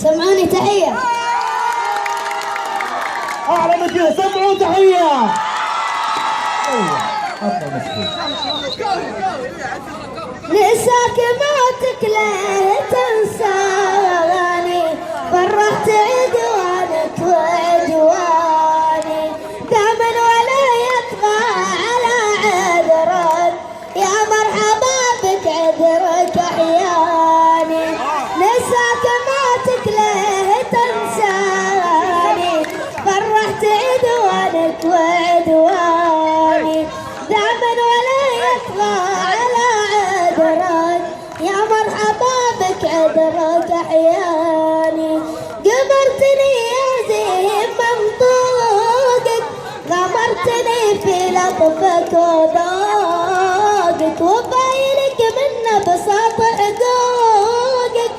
سمعوني تحية. أعلى من كذا، سمعوا تحية. أفضل مسكين. نساك موتك ليه تنساني، فرحت عدوانك وعدواني، دائما ولا يطغى على عذرك، يا مرحبا بك عذرك أحياني. نساك موتك ليه تنساني، فرحت عدوانك وعدواني، دائما ولا يطغى على عذرك، يا مرحبا بك عذرك أحياني. قمرتني يا زين منطوقك، غمرتني في لطفك وذوقك، وباينك منه بساط عقوقك،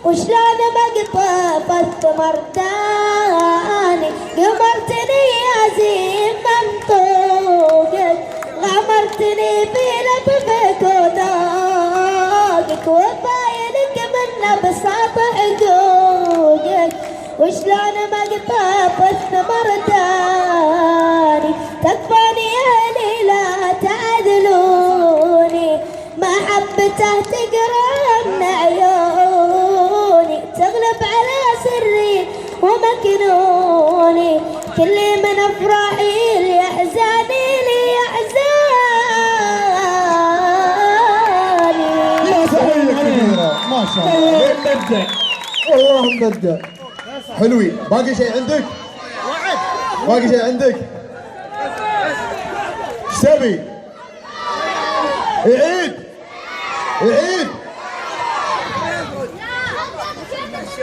وشلون مقطف الثمر داني. قمرتني يا زين منطوقك، غمرتني في لطفك وذوقك، وباينك منه بساط عقوقك، وشلون مقطف الثمر داني. تكفاني اهلي لا تعذلوني، محبته تقرا من عيوني، تغلب على سري ومكنوني، كل من افراحي ليحزاني ليحزاني. يا تحية كبيرة ما شاء الله. مبدع والله مبدع. حلوين. باقي شيء عندك؟ باقي شيء عندك؟ ايش تبي؟ يعيد يعيد